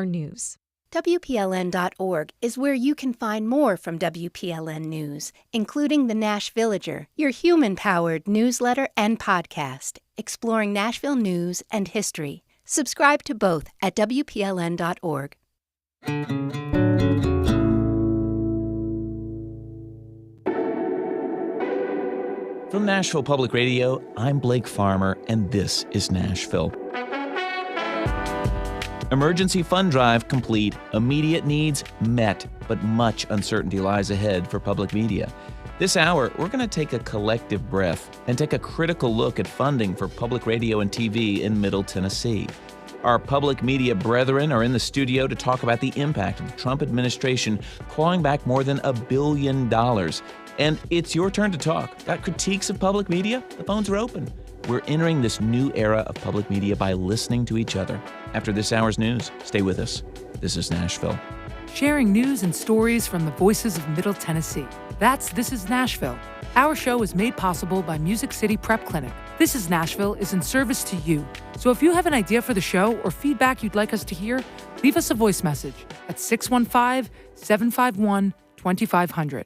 News. WPLN.org is where you can find more from WPLN News, including the Nash Villager, your human-powered newsletter and podcast, exploring Nashville news and history. Subscribe to both at WPLN.org. From Nashville Public Radio, I'm Blake Farmer, and this is Nashville. Emergency fund drive complete, immediate needs met, but much uncertainty lies ahead for public media. This hour, we're going to take a collective breath and take a critical look at funding for public radio and TV in Middle Tennessee. Our public media brethren are in the studio to talk about the impact of the Trump administration clawing back more than $1 billion. And it's your turn to talk. Got critiques of public media? The phones are open. We're entering this new era of public media by listening to each other. After this hour's news, stay with us. This is Nashville. Sharing news and stories from the voices of Middle Tennessee. That's This is Nashville. Our show is made possible by Music City Prep Clinic. This is Nashville is in service to you. So if you have an idea for the show or feedback you'd like us to hear, leave us a voice message at 615-751-2500.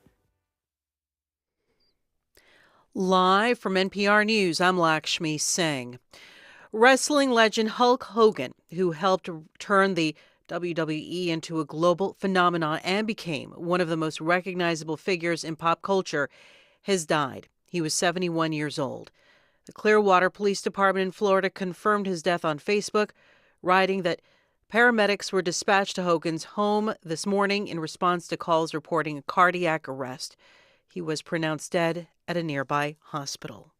Live from NPR News, I'm Lakshmi Singh. Wrestling legend Hulk Hogan, who helped turn the WWE into a global phenomenon and became one of the most recognizable figures in pop culture, has died. He was 71 years old. The Clearwater Police Department in Florida confirmed his death on Facebook, writing that paramedics were dispatched to Hogan's home this morning in response to calls reporting a cardiac arrest. He was pronounced dead at a nearby hospital.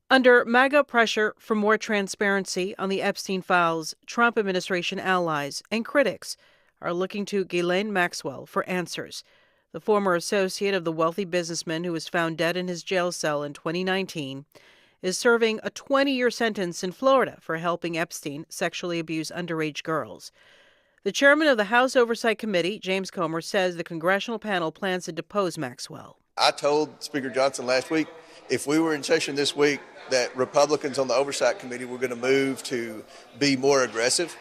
Under MAGA pressure for more transparency on the Epstein files, Trump administration allies and critics are looking to Ghislaine Maxwell for answers. The former associate of the wealthy businessman who was found dead in his jail cell in 2019 is serving a 20-year sentence in Florida for helping Epstein sexually abuse underage girls. The chairman of the House Oversight Committee, James Comer, says the congressional panel plans to depose Maxwell. I told Speaker Johnson last week, if we were in session this week, that Republicans on the Oversight Committee were going to move to be more aggressive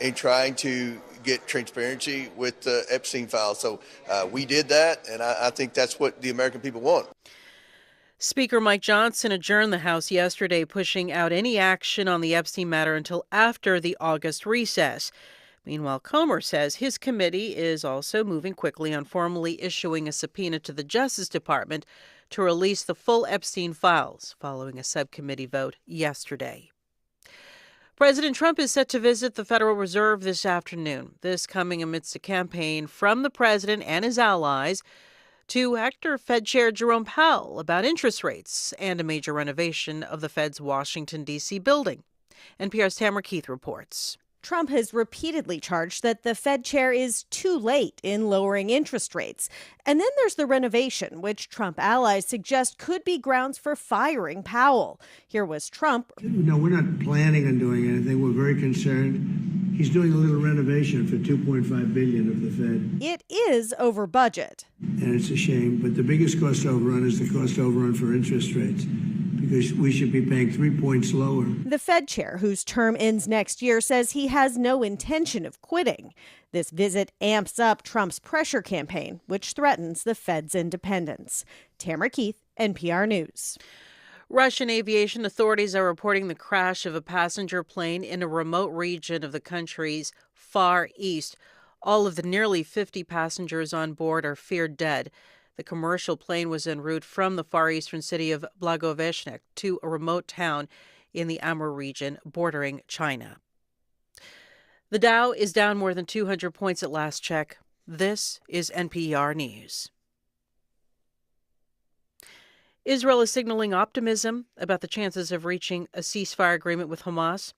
in trying to get transparency with the Epstein files. So we did that, and I think that's what the American people want. Speaker Mike Johnson adjourned the House yesterday, pushing out any action on the Epstein matter until after the August recess. Meanwhile, Comer says his committee is also moving quickly on formally issuing a subpoena to the Justice Department to release the full Epstein files following a subcommittee vote yesterday. President Trump is set to visit the Federal Reserve this afternoon, this coming amidst a campaign from the president and his allies to hector Fed Chair Jerome Powell about interest rates and a major renovation of the Fed's Washington, D.C. building. NPR's Tamara Keith reports. Trump has repeatedly charged that the Fed chair is too late in lowering interest rates. And then there's the renovation, which Trump allies suggest could be grounds for firing Powell. Here was Trump. No, we're not planning on doing anything. We're very concerned. He's doing a little renovation for $2.5 billion of the Fed. It is over budget. And it's a shame. But the biggest cost overrun is the cost overrun for interest rates, because we should be paying 3 points lower. The Fed chair, whose term ends next year, says he has no intention of quitting. This visit amps up Trump's pressure campaign, which threatens the Fed's independence. Tamara Keith, NPR News. Russian aviation authorities are reporting the crash of a passenger plane in a remote region of the country's Far East. All of the nearly 50 passengers on board are feared dead. The commercial plane was en route from the far eastern city of Blagoveshnik to a remote town in the Amur region bordering China. The Dow is down more than 200 points at last check. This is NPR News. Israel is signaling optimism about the chances of reaching a ceasefire agreement with Hamas.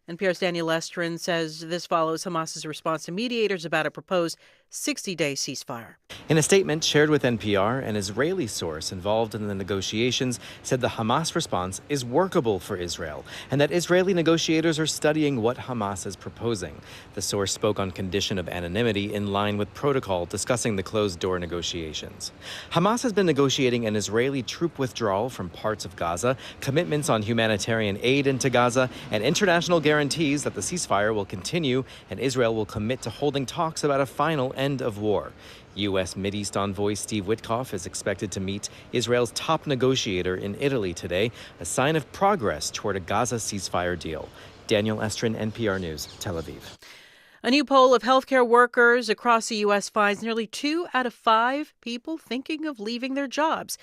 NPR's Daniel Estrin says this follows Hamas's response to mediators about a proposed 60-day ceasefire. In a statement shared with NPR, an Israeli source involved in the negotiations said the Hamas response is workable for Israel and that Israeli negotiators are studying what Hamas is proposing. The source spoke on condition of anonymity in line with protocol discussing the closed-door negotiations. Hamas has been negotiating an Israeli troop withdrawal from parts of Gaza, commitments on humanitarian aid into Gaza, and international guarantees that the ceasefire will continue and Israel will commit to holding talks about a final end of war. U.S. Mideast envoy Steve Witkoff is expected to meet Israel's top negotiator in Italy today, a sign of progress toward a Gaza ceasefire deal. Daniel Estrin, NPR News, Tel Aviv. A new poll of healthcare workers across the U.S. finds nearly 2 out of 5 people thinking of leaving their jobs.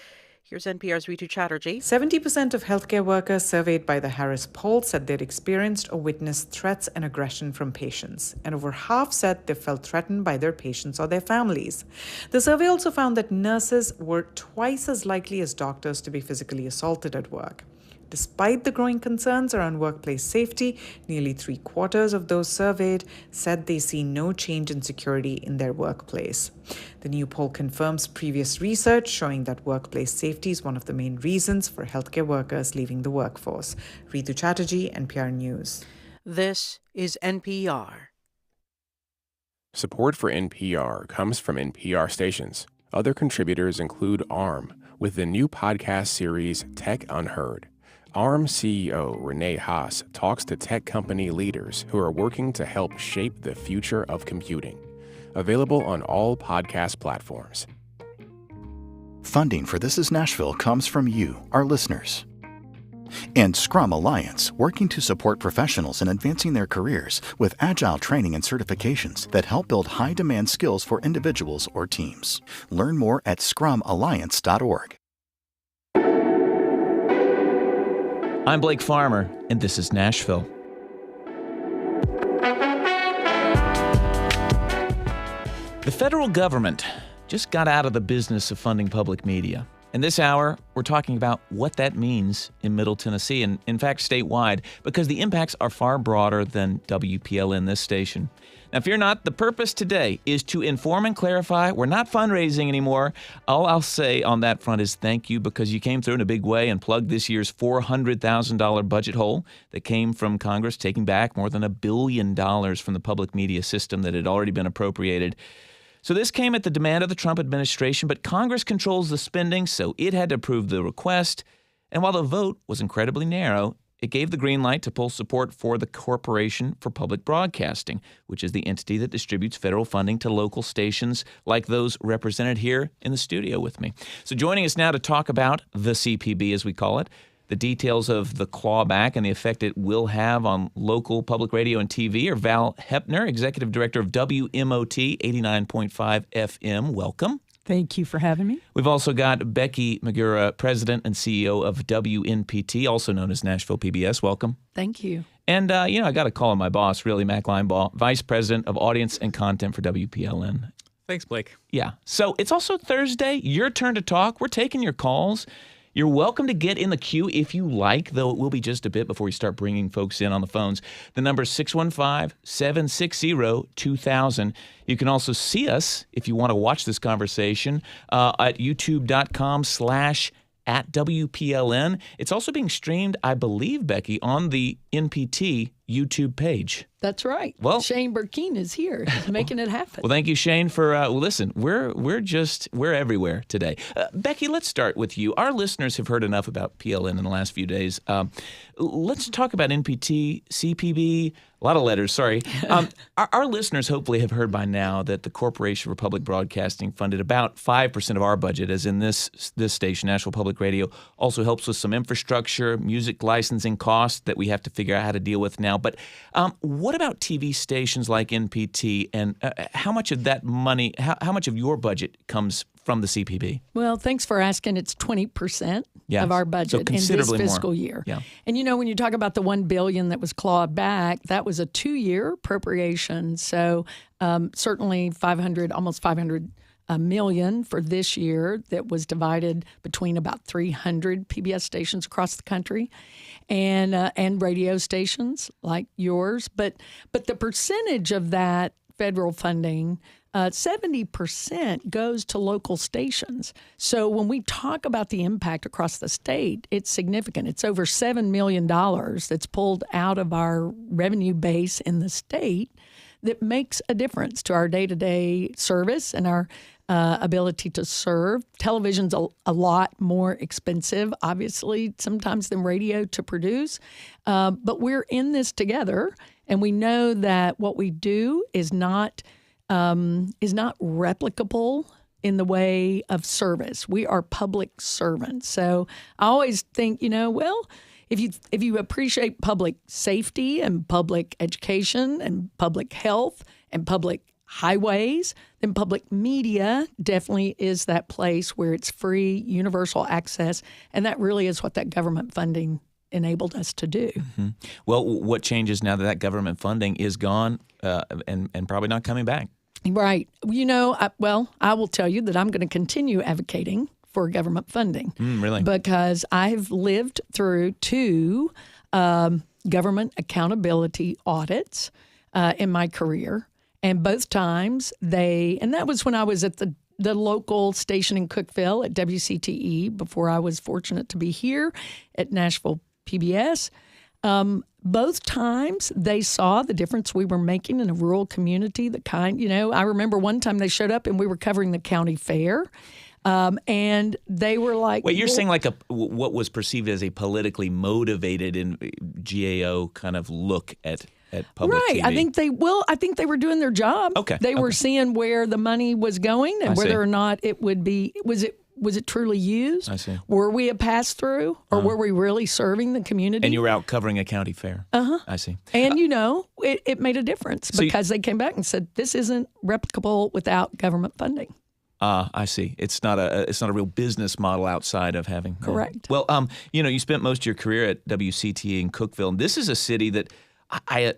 Here's NPR's Ritu Chatterjee. 70% of healthcare workers surveyed by the Harris poll said they'd experienced or witnessed threats and aggression from patients, and over half said they felt threatened by their patients or their families. The survey also found that nurses were twice as likely as doctors to be physically assaulted at work. Despite the growing concerns around workplace safety, nearly 3/4 of those surveyed said they see no change in security in their workplace. The new poll confirms previous research showing that workplace safety is one of the main reasons for healthcare workers leaving the workforce. Ritu Chatterjee, NPR News. This is NPR. Support for NPR comes from NPR stations. Other contributors include ARM, with the new podcast series Tech Unheard. ARM CEO Renee Haas talks to tech company leaders who are working to help shape the future of computing. Available on all podcast platforms. Funding for This is Nashville comes from you, our listeners. And Scrum Alliance, working to support professionals in advancing their careers with agile training and certifications that help build high-demand skills for individuals or teams. Learn more at scrumalliance.org. I'm Blake Farmer, and this is Nashville. The federal government just got out of the business of funding public media. In this hour, we're talking about what that means in Middle Tennessee and, in fact, statewide, because the impacts are far broader than WPLN, this station. Now, fear not, the purpose today is to inform and clarify. We're not fundraising anymore. All I'll say on that front is thank you, because you came through in a big way and plugged this year's $400,000 budget hole that came from Congress, taking back more than $1 billion from the public media system that had already been appropriated. So this came at the demand of the Trump administration, but Congress controls the spending, so it had to approve the request. And while the vote was incredibly narrow, it gave the green light to pull support for the Corporation for Public Broadcasting, which is the entity that distributes federal funding to local stations like those represented here in the studio with me. So joining us now to talk about the CPB, as we call it, the details of the clawback and the effect it will have on local public radio and TV are Val Hoeppner, Executive Director of WMOT 89.5 FM. Welcome. Thank you for having me. We've also got Becky Magura, President and CEO of WNPT, also known as Nashville PBS. Welcome. Thank you. And, I got to call him my boss, really, Mack Linebaugh, Vice President of Audience and Content for WPLN. Thanks, Blake. Yeah. So it's also Thursday. Your turn to talk. We're taking your calls. You're welcome to get in the queue if you like, though it will be just a bit before we start bringing folks in on the phones. The number is 615-760-2000. You can also see us if you want to watch this conversation at youtube.com/@WPLN. It's also being streamed, I believe, Becky, on the NPT YouTube page. That's right. Well, Shane Burkeen is here. He's making it happen. Well, thank you, Shane, for listen. We're everywhere today. Becky, let's start with you. Our listeners have heard enough about PLN in the last few days. Let's talk about NPT, CPB. A lot of letters, sorry. Our listeners hopefully have heard by now that the Corporation for Public Broadcasting funded about 5% of our budget, as in this station, Nashville Public Radio, also helps with some infrastructure, music licensing costs that we have to figure out how to deal with now. But what about TV stations like NPT, and how much of that money, how much of your budget comes from the CPB? Well, thanks for asking. It's 20% of our budget in this fiscal year. Yeah. And when you talk about the $1 billion that was clawed back, that was a 2-year appropriation. So certainly almost $500 million for this year that was divided between about 300 PBS stations across the country and radio stations like yours. But the percentage of that federal funding 70% goes to local stations. So when we talk about the impact across the state, it's significant. It's over $7 million that's pulled out of our revenue base in the state that makes a difference to our day-to-day service and our ability to serve. Television's a lot more expensive, obviously, sometimes than radio to produce. But we're in this together, and we know that what we do is not replicable in the way of service. We are public servants. So I always think, if you appreciate public safety and public education and public health and public highways, then public media definitely is that place where it's free, universal access, and that really is what that government funding enabled us to do. Mm-hmm. Well, what changes now that government funding is gone and probably not coming back? Right. I will tell you that I'm going to continue advocating for government funding. Really? Because I've lived through 2 government accountability audits in my career. And both times and that was when I was at the local station in Cookeville at WCTE before I was fortunate to be here at Nashville PBS. Both times they saw the difference we were making in a rural community. I remember one time they showed up and we were covering the county fair. And they were like... Wait, you're saying like what was perceived as a politically motivated and GAO kind of look at public right. TV. I think they were doing their job. Okay. They were seeing where the money was going and whether or not it would be... Was it truly used? I see. Were we a pass-through, or were we really serving the community? And you were out covering a county fair. Uh-huh. I see. And, it made a difference because they came back and said, this isn't replicable without government funding. I see. It's not a real business model outside of having... Correct. Well, you spent most of your career at WCTA in Cookeville, and this is a city that I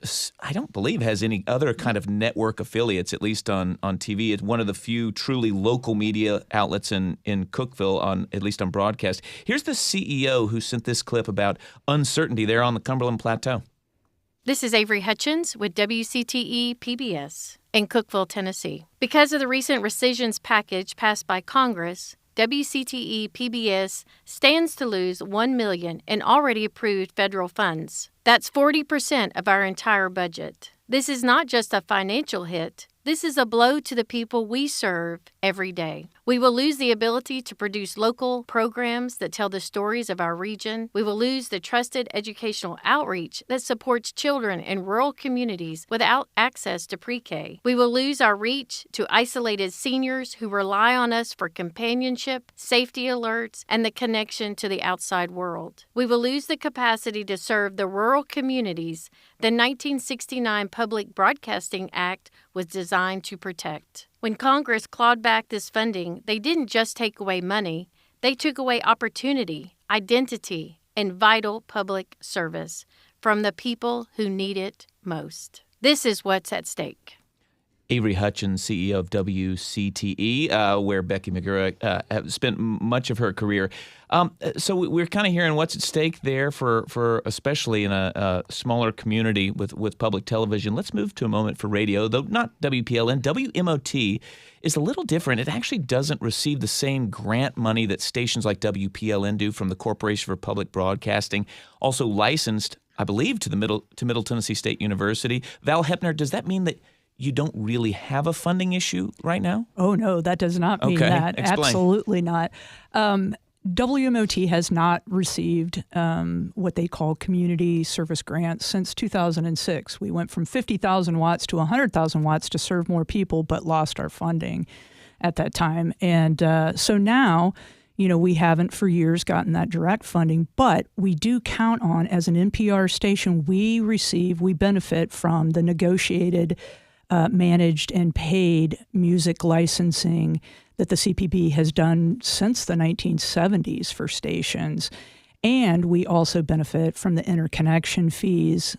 don't believe has any other kind of network affiliates, at least on TV. It's one of the few truly local media outlets in Cookeville, at least on broadcast. Here's the CEO who sent this clip about uncertainty there on the Cumberland Plateau. This is Avery Hutchins with WCTE PBS in Cookeville, Tennessee. Because of the recent rescissions package passed by Congress, WCTE PBS stands to lose $1 million in already approved federal funds. That's 40% of our entire budget. This is not just a financial hit. This is a blow to the people we serve every day. We will lose the ability to produce local programs that tell the stories of our region. We will lose the trusted educational outreach that supports children in rural communities without access to pre-K. We will lose our reach to isolated seniors who rely on us for companionship, safety alerts, and the connection to the outside world. We will lose the capacity to serve the rural communities the 1969 Public Broadcasting Act was designed to protect. When Congress clawed back this funding, they didn't just take away money, they took away opportunity, identity, and vital public service from the people who need it most. This is what's at stake. Avery Hutchins, CEO of WCTE, where Becky Magura has spent much of her career. So we're kind of hearing what's at stake there for especially in a smaller community with public television. Let's move to a moment for radio, though not WPLN. WMOT is a little different. It actually doesn't receive the same grant money that stations like WPLN do from the Corporation for Public Broadcasting, also licensed, I believe, to Middle Tennessee State University. Val Hoeppner, does that mean that you don't really have a funding issue right now? Oh, no, that does not mean that. Explain. Absolutely not. WMOT has not received what they call community service grants since 2006. We went from 50,000 watts to 100,000 watts to serve more people, but lost our funding at that time. And so now, we haven't for years gotten that direct funding, but we do count on, as an NPR station, we benefit from the negotiated managed and paid music licensing that the CPB has done since the 1970s for stations. And we also benefit from the interconnection fees,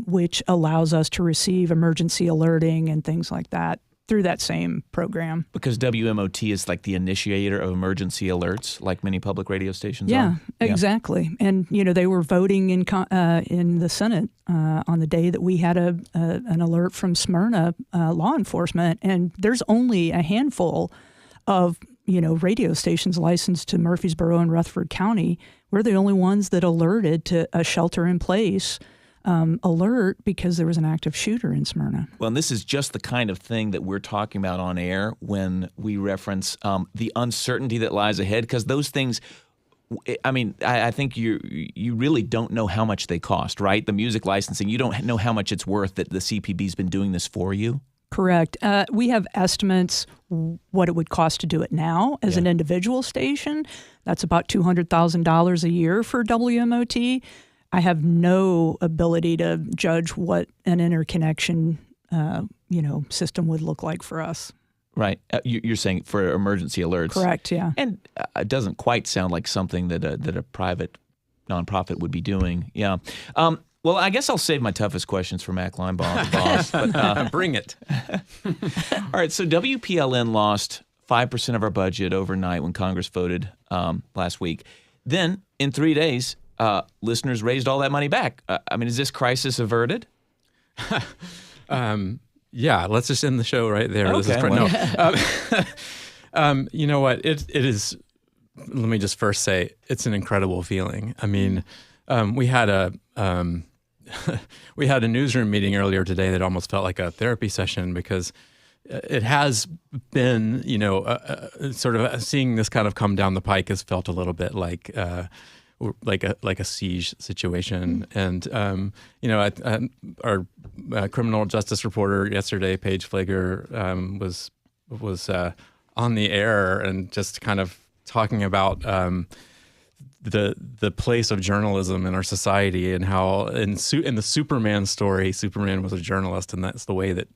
which allows us to receive emergency alerting and things like that through that same program. Because WMOT is like the initiator of emergency alerts, like many public radio stations are. Exactly. And, they were voting in the Senate on the day that we had an alert from Smyrna law enforcement. And there's only a handful of, radio stations licensed to Murfreesboro and Rutherford County. We're the only ones that alerted to a shelter-in-place alert because there was an active shooter in Smyrna. Well, and this is just the kind of thing that we're talking about on air when we reference the uncertainty that lies ahead, because those things, I think you really don't know how much they cost, right? The music licensing, you don't know how much it's worth that the CPB's been doing this for you. Correct. We have estimates what it would cost to do it now as an individual station. That's about $200,000 a year for WMOT. I have no ability to judge what an interconnection, system would look like for us. Right. You're saying for emergency alerts. Correct, yeah. And it doesn't quite sound like something that a private nonprofit would be doing. Yeah. Well, I guess I'll save my toughest questions for Mack Linebaugh, the boss. But, bring it. All right. So WPLN lost 5% of our budget overnight when Congress voted last week. Then in 3 days, listeners raised all that money back. Is this crisis averted? Yeah, let's just end the show right there. Okay, you know what? It is. Let me just first say it's an incredible feeling. We had a newsroom meeting earlier today that almost felt like a therapy session, because it has been, sort of seeing this kind of come down the pike has felt a little bit like a siege situation. And our criminal justice reporter yesterday, Paige Flager, was on the air and just kind of talking about the place of journalism in our society, and how in the Superman story, Superman was a journalist, and that's the way that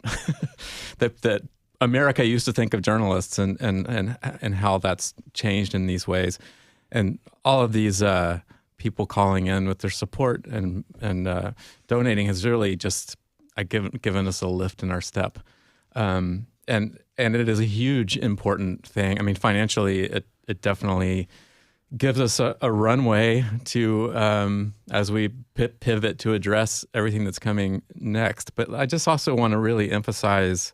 that America used to think of journalists, and how that's changed in these ways. And all of these people calling in with their support and donating has really just given us a lift in our step. And it is a huge, important thing. Financially, it definitely gives us a runway to as we pivot to address everything that's coming next. But I just also want to really emphasize,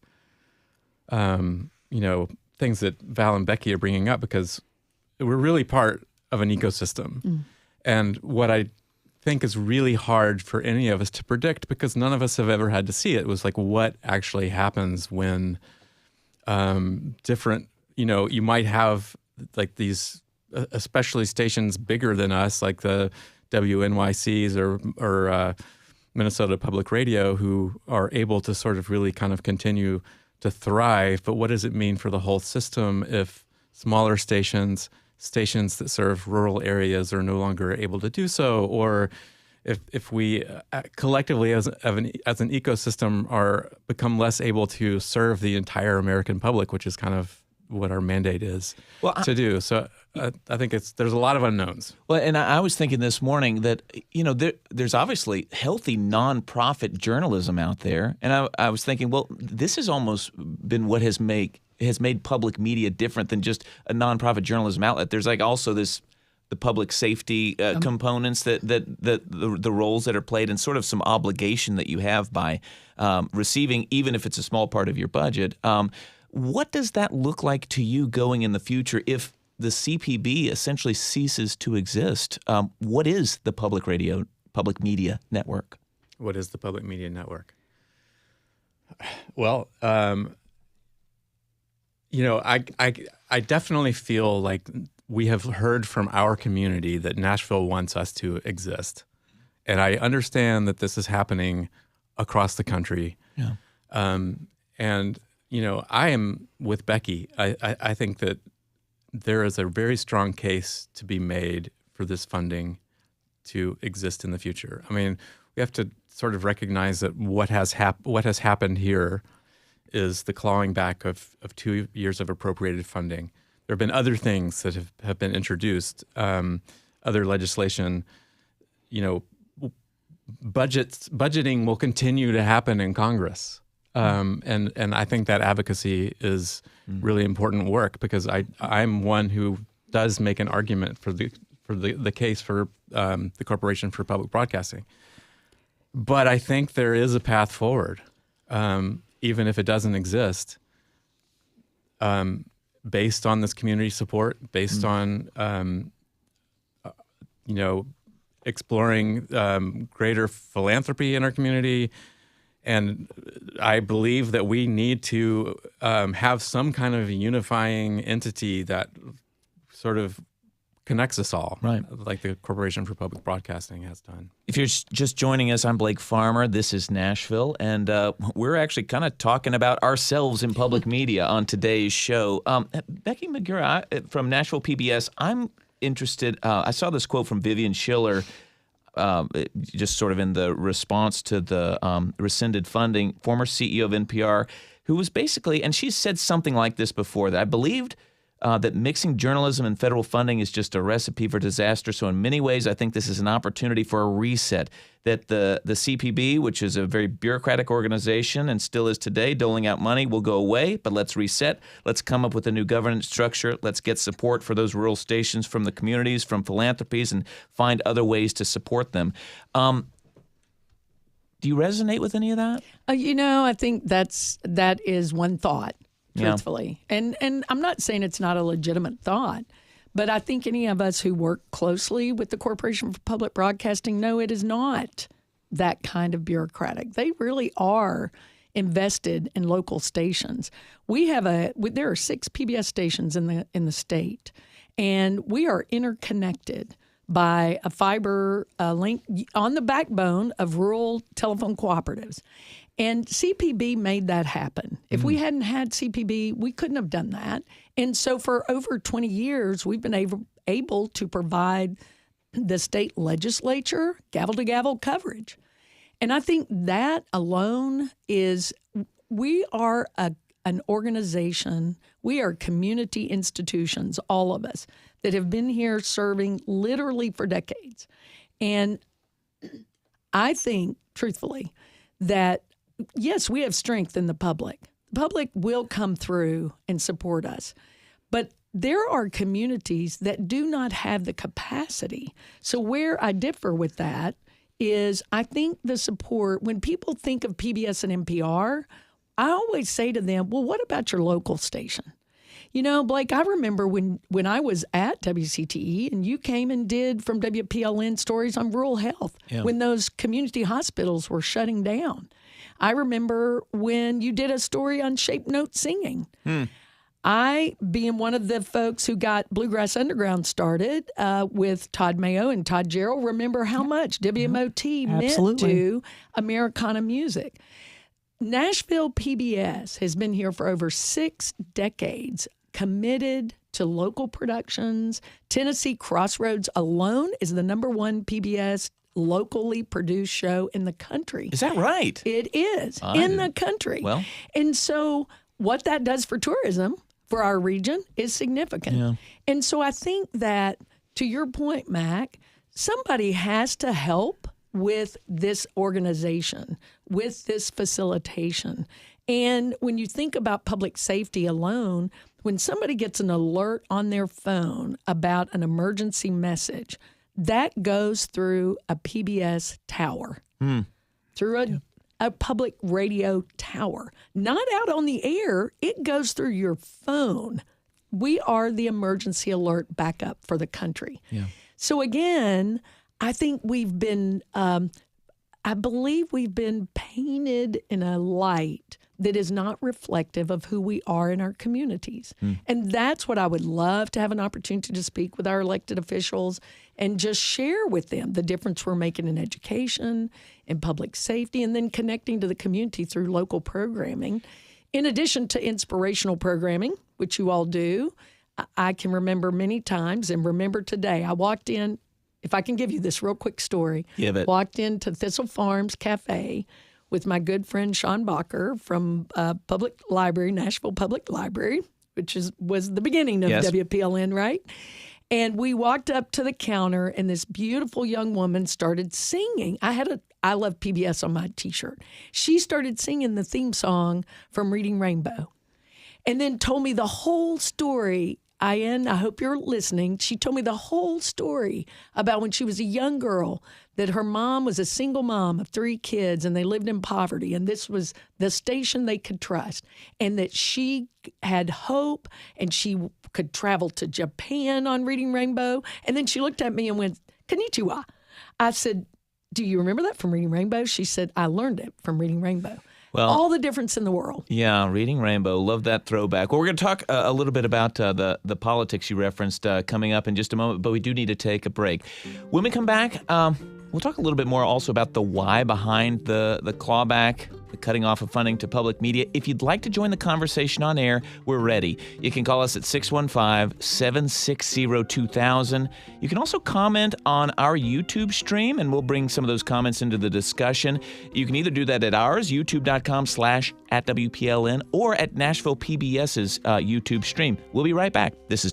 things that Val and Becky are bringing up, because we're really part of an ecosystem. And what I think is really hard for any of us to predict, because none of us have ever had to see it, was like what actually happens when different, you might have like these, especially stations bigger than us, like the WNYCs or Minnesota Public Radio, who are able to sort of really kind of continue to thrive. But what does it mean for the whole system if smaller stations that serve rural areas are no longer able to do so, or if we collectively as an ecosystem become less able to serve the entire American public, which is kind of what our mandate is to do. So I think there's a lot of unknowns. Well, and I was thinking this morning that, there's obviously healthy nonprofit journalism out there. And I was thinking, well, this has almost been what has made public media different than just a nonprofit journalism outlet. There's like also the public safety components that the roles that are played, and sort of some obligation that you have by receiving, even if it's a small part of your budget. What does that look like to you going in the future if the CPB essentially ceases to exist? What is the public media network? What is the public media network? Well, I definitely feel like we have heard from our community that Nashville wants us to exist. And I understand that this is happening across the country. Yeah. I am with Becky. I think that there is a very strong case to be made for this funding to exist in the future. We have to sort of recognize that what has happened here is the clawing back of 2 years of appropriated funding. There have been other things that have been introduced, other legislation. Budgeting will continue to happen in Congress. And I think that advocacy is really important work, because I'm one who does make an argument for the case for the Corporation for Public Broadcasting. But I think there is a path forward, even if it doesn't exist, based on this community support, based on exploring greater philanthropy in our community. And I believe that we need to have some kind of unifying entity that sort of connects us all, right? Like the Corporation for Public Broadcasting has done. If you're just joining us, I'm Blake Farmer. This is Nashville, and we're actually kind of talking about ourselves in public media on today's show. Becky Magura from Nashville PBS, I'm interested. I saw this quote from Vivian Schiller, just sort of in the response to the rescinded funding, former CEO of NPR, who was basically, and she said something like this before, that I believed that mixing journalism and federal funding is just a recipe for disaster. So in many ways, I think this is an opportunity for a reset, that the CPB, which is a very bureaucratic organization and still is today, doling out money, will go away, but let's reset. Let's come up with a new governance structure. Let's get support for those rural stations from the communities, from philanthropies, and find other ways to support them. Do you resonate with any of that? I think that is one thought. Truthfully. Yeah. And I'm not saying it's not a legitimate thought, but I think any of us who work closely with the Corporation for Public Broadcasting know it is not that kind of bureaucratic. They really are invested in local stations. There are 6 PBS stations in the state, and we are interconnected by a fiber link on the backbone of rural telephone cooperatives. And CPB made that happen. If we hadn't had CPB, we couldn't have done that. And so for over 20 years, we've been able to provide the state legislature gavel-to-gavel coverage. And I think that alone is, we are an organization, we are community institutions, all of us, that have been here serving literally for decades. And I think, truthfully, that yes, we have strength in the public. The public will come through and support us. But there are communities that do not have the capacity. So where I differ with that is I think the support, when people think of PBS and NPR, I always say to them, well, what about your local station? Blake, I remember when I was at WCTE and you came and did from WPLN stories on rural health when those community hospitals were shutting down. I remember when you did a story on shape note singing. I, being one of the folks who got Bluegrass Underground started with Todd Mayo and Todd Jarrell, remember how much WMOT meant to Americana music. Nashville PBS has been here for over 6 decades, committed to local productions. Tennessee Crossroads alone is the #1 PBS locally produced show in the country. Is that right? It is in the country. Well, and so what that does for tourism for our region is significant. Yeah. And so I think that, to your point, Mack, somebody has to help with this organization, with this facilitation. And when you think about public safety alone, when somebody gets an alert on their phone about an emergency message, that goes through a PBS tower, through a public radio tower, not out on the air. It goes through your phone. We are the emergency alert backup for the country. Yeah. So again, I think we've been, I believe we've been painted in a light that is not reflective of who we are in our communities. And that's what I would love to have an opportunity to speak with our elected officials and just share with them the difference we're making in education, in public safety, and then connecting to the community through local programming. In addition to inspirational programming, which you all do, I can remember many times and remember today, I walked in, if I can give you this real quick story, walked into Thistle Farms Cafe with my good friend Sean Bacher from Public Library, Nashville Public Library, which was the beginning of WPLN, right? And we walked up to the counter, and this beautiful young woman started singing. I had a I love PBS on my T-shirt. She started singing the theme song from Reading Rainbow, and then told me the whole story. Ian, I hope you're listening. She told me the whole story about when she was a young girl, that her mom was a single mom of 3 kids and they lived in poverty, and this was the station they could trust, and that she had hope and she could travel to Japan on Reading Rainbow. And then she looked at me and went, "Konnichiwa." I said, "Do you remember that from Reading Rainbow?" She said, "I learned it from Reading Rainbow." Well, all the difference in the world. Yeah, Reading Rainbow. Love that throwback. Well, we're going to talk a little bit about the politics you referenced coming up in just a moment, but we do need to take a break. When we come back, we'll talk a little bit more also about the why behind the clawback, the cutting off of funding to public media. If you'd like to join the conversation on air, we're ready. You can call us at 615-760-2000. You can also comment on our YouTube stream, and we'll bring some of those comments into the discussion. You can either do that at ours, youtube.com/@WPLN, or at Nashville PBS's YouTube stream. We'll be right back. This is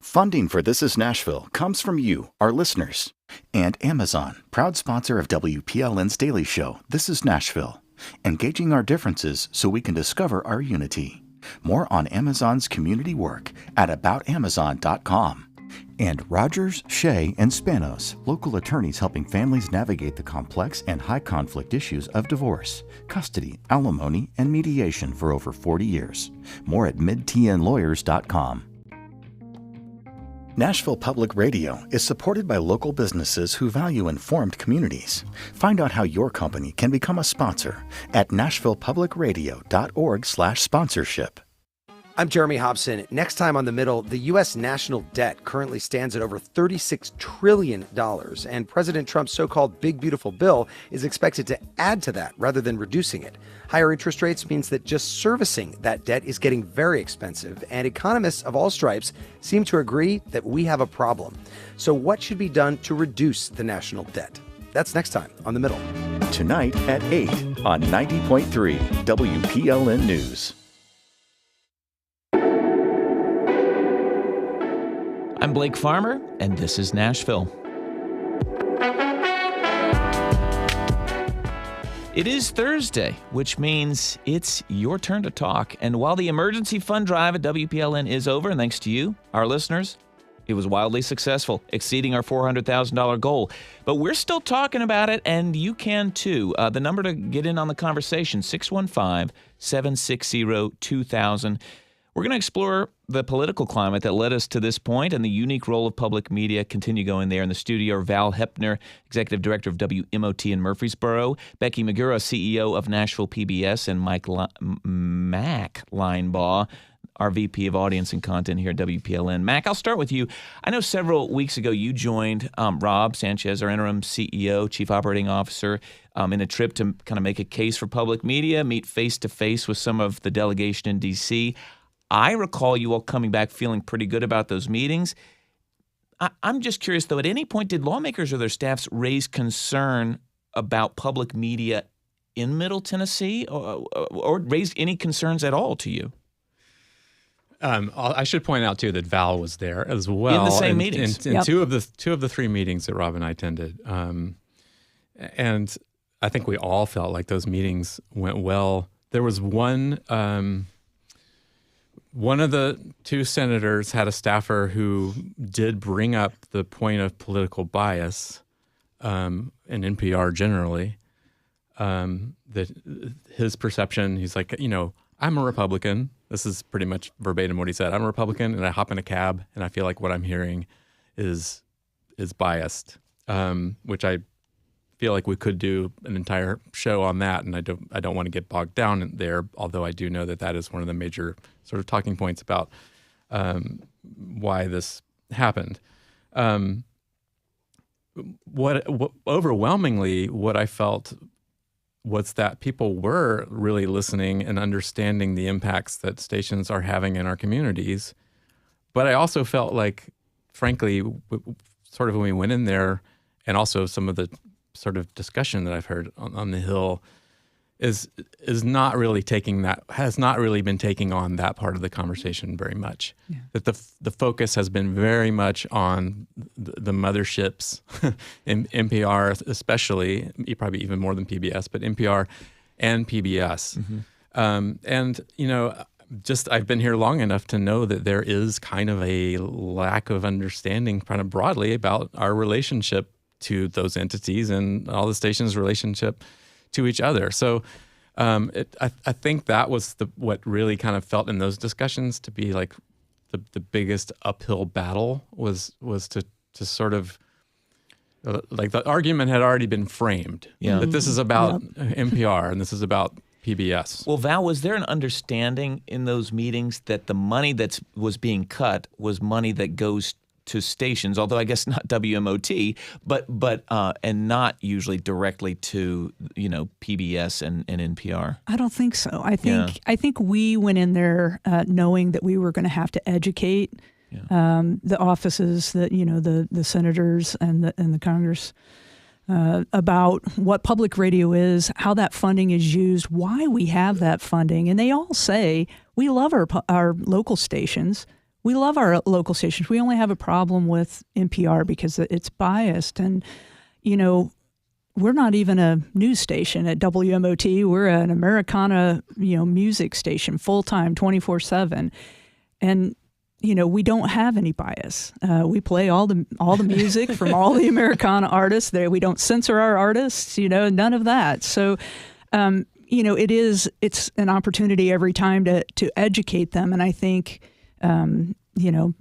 Funding for This Is Nashville comes from you, our listeners, and Amazon, proud sponsor of WPLN's daily show, This Is Nashville, engaging our differences so we can discover our unity. More on Amazon's community work at aboutamazon.com. And Rogers, Shea, and Spanos, local attorneys helping families navigate the complex and high-conflict issues of divorce, custody, alimony, and mediation for over 40 years. More at midtnlawyers.com. Nashville Public Radio is supported by local businesses who value informed communities. Find out how your company can become a sponsor at nashvillepublicradio.org/sponsorship. I'm Jeremy Hobson. Next time on The Middle, the U.S. national debt currently stands at over $36 trillion, and President Trump's so-called Big Beautiful Bill is expected to add to that rather than reducing it. Higher interest rates means that just servicing that debt is getting very expensive, and economists of all stripes seem to agree that we have a problem. So what should be done to reduce the national debt? That's next time on The Middle. Tonight at 8 on 90.3 WPLN News. I'm Blake Farmer, and this is Nashville. It is Thursday, which means it's your turn to talk. And while the emergency fund drive at WPLN is over, and thanks to you, our listeners, it was wildly successful, exceeding our $400,000 goal. But we're still talking about it, and you can too. The number to get in on the conversation, 615-760-2000. We're going to explore the political climate that led us to this point and the unique role of public media. Continue going there. In the studio are Val Hoeppner, Executive Director of WMOT in Murfreesboro, Becky Magura, CEO of Nashville PBS, and Mack Linebaugh, our VP of Audience and Content here at WPLN. Mack, I'll start with you. I know several weeks ago you joined Rob Sanchez, our interim CEO, Chief Operating Officer, in a trip to kind of make a case for public media, meet face-to-face with some of the delegation in D.C. I recall you all coming back feeling pretty good about those meetings. I'm just curious, though, at any point did lawmakers or their staffs raise concern about public media in Middle Tennessee or raise any concerns at all to you? I should point out, too, that Val was there as well. In the same meetings. In two of the 3 meetings that Rob and I attended. And I think we all felt like those meetings went well. There was one of the 2 senators had a staffer who did bring up the point of political bias in NPR generally, that his perception, he's like, I'm a Republican. This is pretty much verbatim what he said. I'm a Republican, and I hop in a cab, and I feel like what I'm hearing is biased, which I feel like we could do an entire show on that, and I don't want to get bogged down there, although I do know that is one of the major sort of talking points about why this happened. What overwhelmingly, what I felt was that people were really listening and understanding the impacts that stations are having in our communities. But I also felt like, frankly, sort of when we went in there, and also some of the sort of discussion that I've heard on the Hill, is not really has not really been taking on that part of the conversation very much. Yeah. That the focus has been very much on the motherships, in NPR especially, probably even more than PBS, but NPR and PBS. And just I've been here long enough to know that there is kind of a lack of understanding kind of broadly about our relationship to those entities and all the stations' relationship to each other. So I think that was what really kind of felt in those discussions to be like the biggest uphill battle was to sort of like the argument had already been framed that this is about NPR and this is about PBS. Well, Val, was there an understanding in those meetings that the money that was being cut was money that goes to stations, although I guess not WMOT, but and not usually directly to PBS and NPR? I don't think so. I think we went in there knowing that we were going to have to educate the offices, the senators and the Congress about what public radio is, how that funding is used, why we have that funding, and they all say we love our local stations. We love our local stations. We only have a problem with NPR because it's biased. And, we're not even a news station at WMOT. We're an Americana, music station, full-time, 24/7. And, we don't have any bias. We play all the music from all the Americana artists. We don't censor our artists, none of that. So, it's an opportunity every time to educate them. And I think,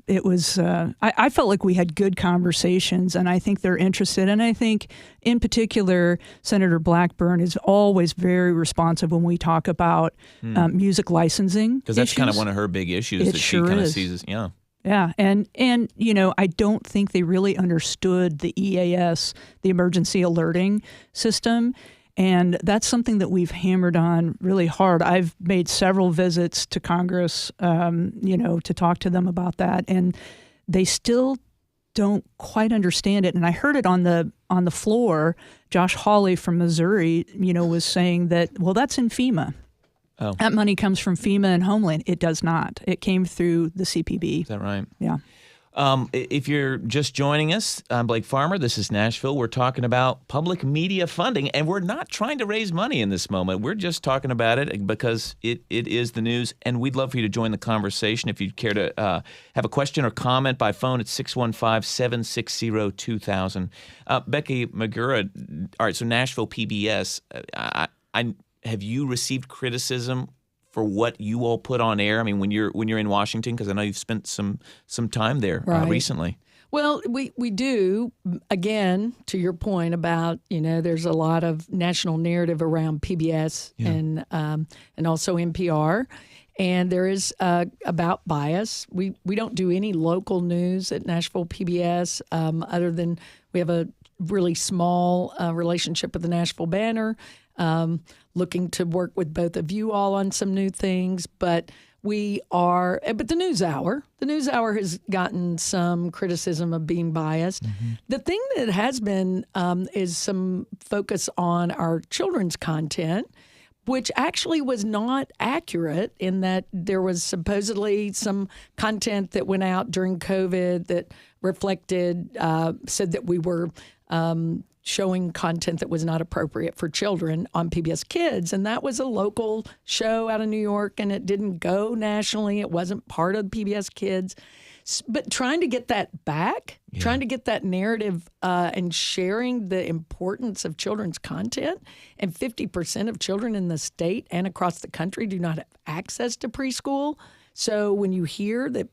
it was, I felt like we had good conversations, and I think they're interested. And I think, in particular, Senator Blackburn is always very responsive when we talk about music licensing. Because that's kind of one of her big issues that she kind of sees. Yeah. Yeah. And I don't think they really understood the EAS, the emergency alerting system. And that's something that we've hammered on really hard. I've made several visits to Congress, to talk to them about that, and they still don't quite understand it. And I heard it on the floor. Josh Hawley from Missouri, was saying that, well, that's in FEMA. Oh. That money comes from FEMA and Homeland. It does not. It came through the CPB. Is that right? Yeah. If you're just joining us, I'm Blake Farmer. This is Nashville. We're talking about public media funding, and we're not trying to raise money in this moment. We're just talking about it because it is the news, and we'd love for you to join the conversation. If you'd care to have a question or comment by phone, it's 615-760-2000. Becky, Magura, all right, so Nashville PBS, have you received criticism for what you all put on air? I mean, when you're in Washington, because I know you've spent some time there recently. Well, we do. Again, to your point about there's a lot of national narrative around PBS and also NPR, and there is about bias. We don't do any local news at Nashville PBS other than we have a really small relationship with the Nashville Banner. Looking to work with both of you all on some new things, but the News Hour has gotten some criticism of being biased. Mm-hmm. The thing that has been is some focus on our children's content, which actually was not accurate in that there was supposedly some content that went out during COVID that said that we were showing content that was not appropriate for children on PBS Kids. And that was a local show out of New York, and it didn't go nationally. It wasn't part of PBS Kids. But trying to get that back, trying to get that narrative and sharing the importance of children's content. And 50% of children in the state and across the country do not have access to preschool. So when you hear that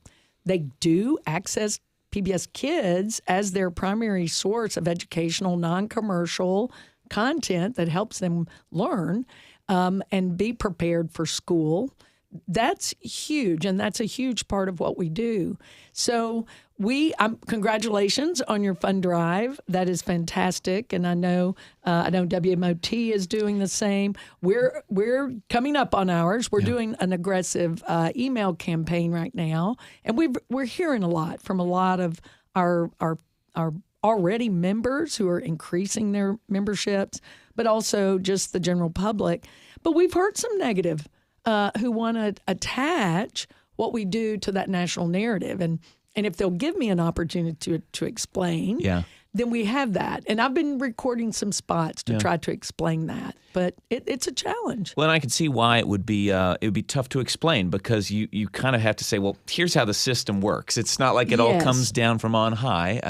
they do access PBS Kids as their primary source of educational, non-commercial content that helps them learn and be prepared for school, that's huge, and that's a huge part of what we do. So congratulations on your fund drive. That is fantastic, and I know WMOT is doing the same. We're coming up on ours. We're doing an aggressive email campaign right now, and we're hearing a lot from a lot of our already members who are increasing their memberships. but also just the general public. But we've heard some negative who want to attach what we do to that national narrative. And if they'll give me an opportunity to explain, then we have that. And I've been recording some spots to try to explain that. But it's a challenge. Well, and I can see why it would be tough to explain, because you kind of have to say, well, here's how the system works. It's not like it all comes down from on high.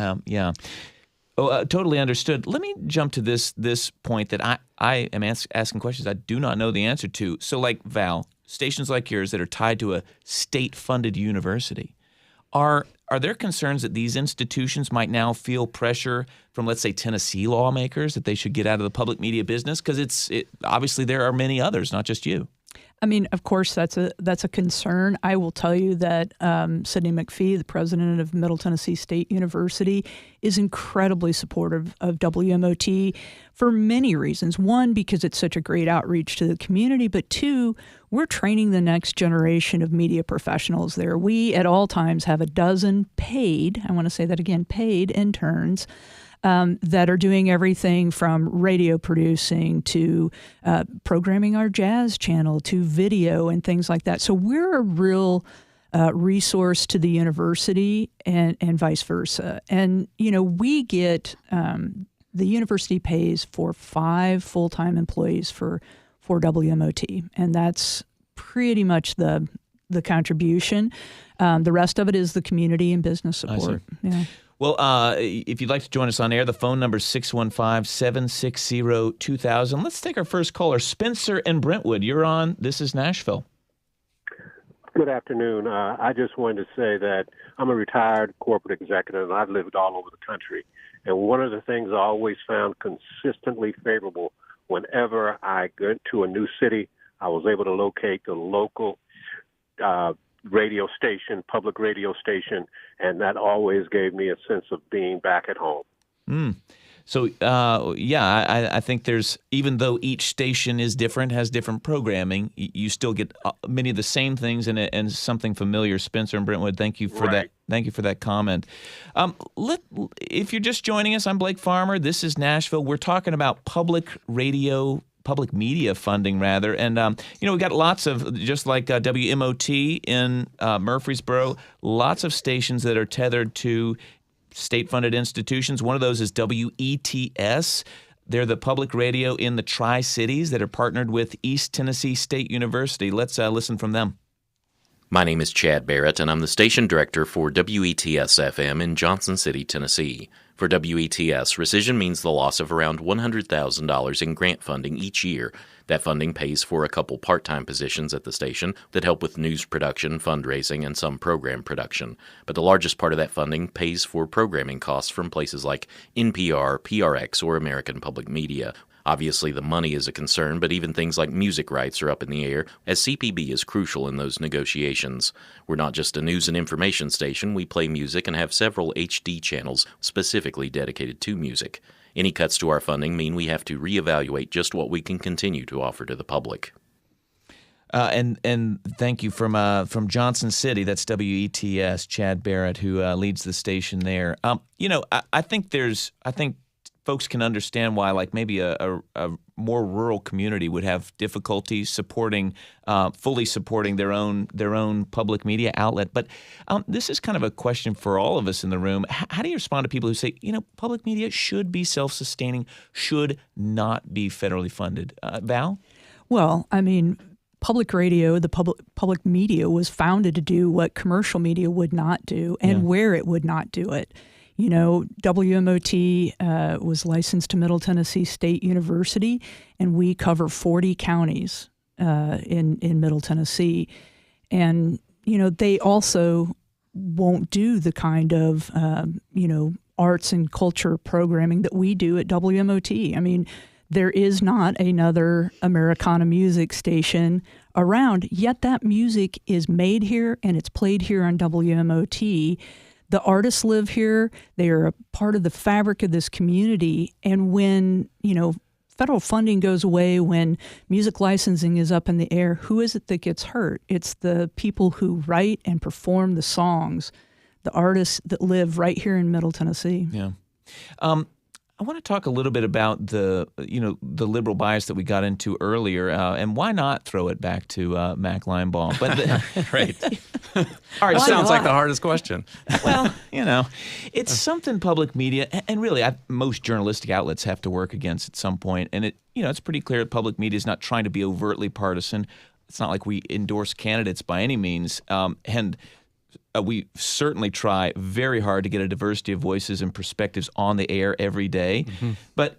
Totally understood. Let me jump to this point that I am asking questions I do not know the answer to. So like Val, stations like yours that are tied to a state-funded university, are there concerns that these institutions might now feel pressure from, let's say, Tennessee lawmakers that they should get out of the public media business? Because obviously there are many others, not just you. I mean, of course, that's a concern. I will tell you that Sidney McPhee, the president of Middle Tennessee State University, is incredibly supportive of WMOT for many reasons. One, because it's such a great outreach to the community, but two, we're training the next generation of media professionals there. We, at all times, have a dozen paid, I want to say that again, paid interns that are doing everything from radio producing to programming our jazz channel to video and things like that. So we're a real resource to the university and vice versa. And, we get, the university pays for 5 full-time employees for WMOT, and that's pretty much the contribution. The rest of it is the community and business support. Yeah. Well, if you'd like to join us on air, the phone number is 615-760-2000. Let's take our first caller, Spencer in Brentwood. You're on. This is Nashville. Good afternoon. I just wanted to say that I'm a retired corporate executive, and I've lived all over the country. And one of the things I always found consistently favorable whenever I went to a new city, I was able to locate the local radio station, public radio station, and that always gave me a sense of being back at home. So, I think there's, even though each station is different, has different programming, you still get many of the same things and something familiar. Spencer and Brentwood, thank you for that. Thank you for that comment. If you're just joining us, I'm Blake Farmer. This is Nashville. We're talking about public media funding, rather. And, we got lots of, just like WMOT in Murfreesboro, lots of stations that are tethered to state-funded institutions. One of those is WETS. They're the public radio in the Tri-Cities that are partnered with East Tennessee State University. Let's listen from them. My name is Chad Barrett, and I'm the station director for WETS-FM in Johnson City, Tennessee. For WETS, rescission means the loss of around $100,000 in grant funding each year. That funding pays for a couple part-time positions at the station that help with news production, fundraising, and some program production. But the largest part of that funding pays for programming costs from places like NPR, PRX, or American Public Media. Obviously, the money is a concern, but even things like music rights are up in the air, as CPB is crucial in those negotiations. We're not just a news and information station. We play music and have several HD channels specifically dedicated to music. Any cuts to our funding mean we have to reevaluate just what we can continue to offer to the public. And thank you from Johnson City. That's WETS, Chad Barrett, who leads the station there. I think folks can understand why, like, maybe a more rural community would have difficulty fully supporting their own public media outlet. But this is kind of a question for all of us in the room. How do you respond to people who say, public media should be self-sustaining, should not be federally funded? Val? Well, I mean, public radio, the public media was founded to do what commercial media would not do and where it would not do it. WMOT was licensed to Middle Tennessee State University, and we cover 40 counties in Middle Tennessee. And, they also won't do the kind of, arts and culture programming that we do at WMOT. I mean, there is not another Americana music station around, yet that music is made here and it's played here on WMOT. The artists live here. They are a part of the fabric of this community. And when, federal funding goes away, when music licensing is up in the air, who is it that gets hurt? It's the people who write and perform the songs, the artists that live right here in Middle Tennessee. Yeah. I want to talk a little bit about the liberal bias that we got into earlier, and why not throw it back to Mack Linebaugh? But right. All right, sounds like the hardest question. Well, it's something public media, and really most journalistic outlets have to work against at some point. And it's pretty clear that public media is not trying to be overtly partisan. It's not like we endorse candidates by any means, and we certainly try very hard to get a diversity of voices and perspectives on the air every day. Mm-hmm. But,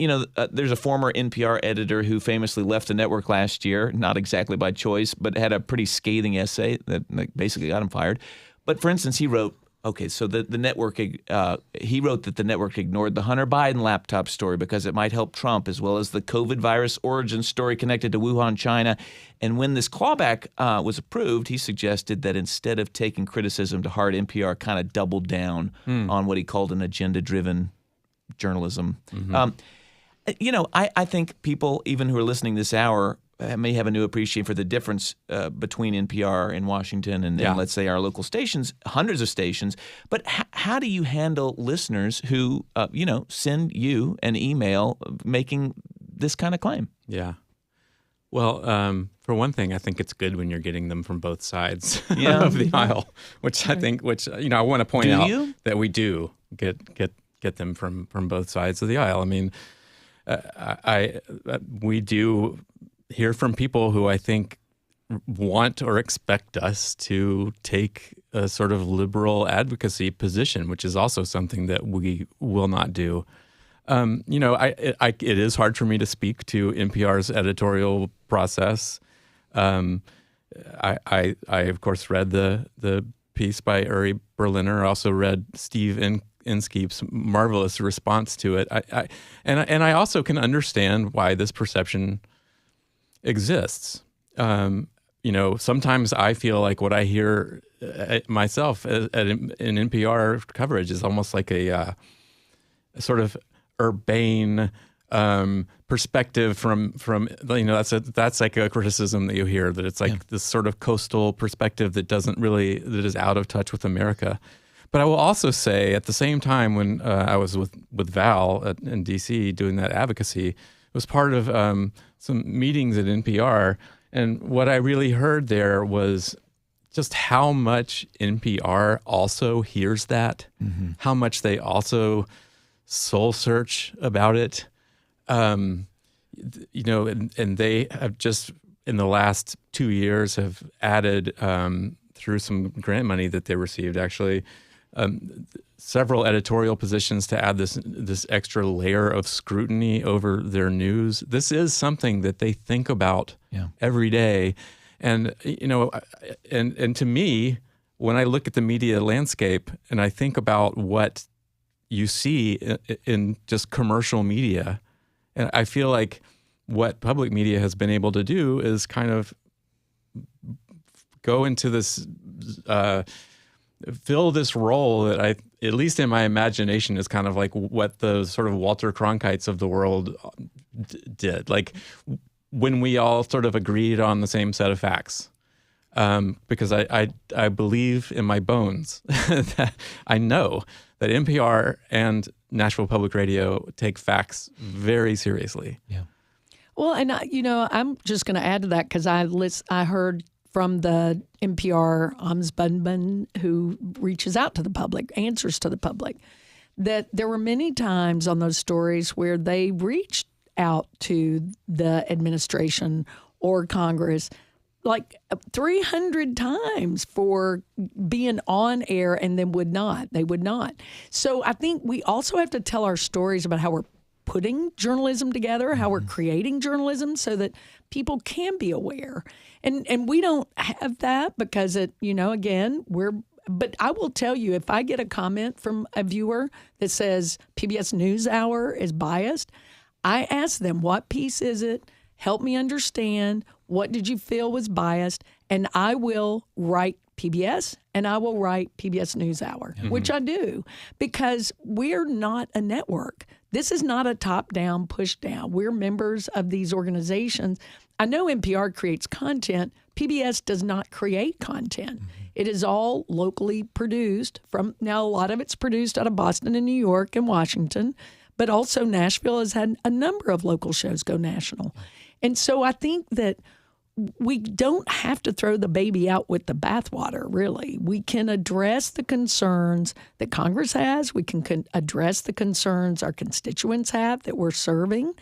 there's a former NPR editor who famously left the network last year, not exactly by choice, but had a pretty scathing essay that basically got him fired. But, for instance, he wrote, so the network, he wrote that the network ignored the Hunter Biden laptop story because it might help Trump, as well as the COVID virus origin story connected to Wuhan, China. And when this clawback was approved, he suggested that instead of taking criticism to heart, NPR kind of doubled down on what he called an agenda-driven journalism. Mm-hmm. I think people, even who are listening this hour, may have a new appreciation for the difference between NPR in Washington and let's say our local stations, hundreds of stations. But how do you handle listeners who, send you an email making this kind of claim? Yeah. Well, for one thing, I think it's good when you're getting them from both sides of the aisle, which I want to point out that we do get them from both sides of the aisle. I mean, we do hear from people who I think want or expect us to take a sort of liberal advocacy position, which is also something that we will not do. It is hard for me to speak to NPR's editorial process. I of course read the piece by Uri Berliner. Also read Steve Inskeep's marvelous response to it. I also can understand why this perception exists. Sometimes I feel like what I hear myself in NPR coverage is almost like a sort of urbane perspective from that's like a criticism that you hear, that it's like this sort of coastal perspective that is out of touch with America. But I will also say at the same time, when I was with Val in DC doing that advocacy, it was part of some meetings at NPR, and what I really heard there was just how much NPR also hears that, how much they also soul search about it, and they have just in the last 2 years have added through some grant money that they received actually. Several editorial positions to add this extra layer of scrutiny over their news. This is something that they think about every day, and and to me, when I look at the media landscape and I think about what you see in just commercial media, and I feel like what public media has been able to do is kind of go into this. Fill this role that at least in my imagination, is kind of like what the sort of Walter Cronkites of the world did. Like when we all sort of agreed on the same set of facts. Because I believe in my bones that I know that NPR and Nashville Public Radio take facts very seriously. Yeah. Well, and I'm just going to add to that because I heard from the NPR ombudsman who reaches out to the public, answers to the public, that there were many times on those stories where they reached out to the administration or Congress like 300 times for being on air and then they would not. So I think we also have to tell our stories about how we're putting journalism together, how we're creating journalism so that people can be aware. And we don't have that because but I will tell you, if I get a comment from a viewer that says PBS NewsHour is biased, I ask them, what piece is it? Help me understand. What did you feel was biased? And I will write PBS and I will write PBS NewsHour, which I do, because we're not a network. This is not a top-down, push-down. We're members of these organizations. I know NPR creates content. PBS does not create content. It is all locally produced. Now, a lot of it's produced out of Boston and New York and Washington, but also Nashville has had a number of local shows go national. And so I think that we don't have to throw the baby out with the bathwater, really. We can address the concerns that Congress has. We can address the concerns our constituents have that we're serving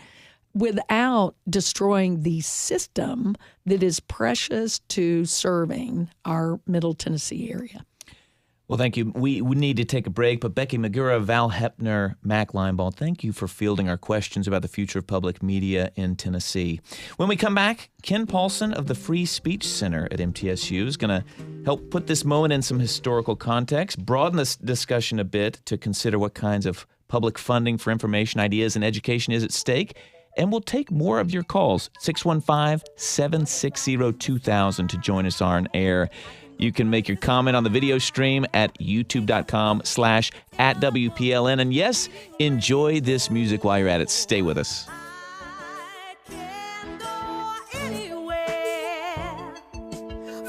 without destroying the system that is precious to serving our Middle Tennessee area. Well, thank you. We need to take a break, but Becky, Magura, Val Hoeppner, Mack, Linebaugh, thank you for fielding our questions about the future of public media in Tennessee. When we come back, Ken Paulson of the Free Speech Center at MTSU is going to help put this moment in some historical context, broaden this discussion a bit to consider what kinds of public funding for information, ideas, and education is at stake. And we'll take more of your calls, 615-760-2000 to join us on air. You can make your comment on the video stream at youtube.com/@WPLN. And yes, enjoy this music while you're at it. Stay with us.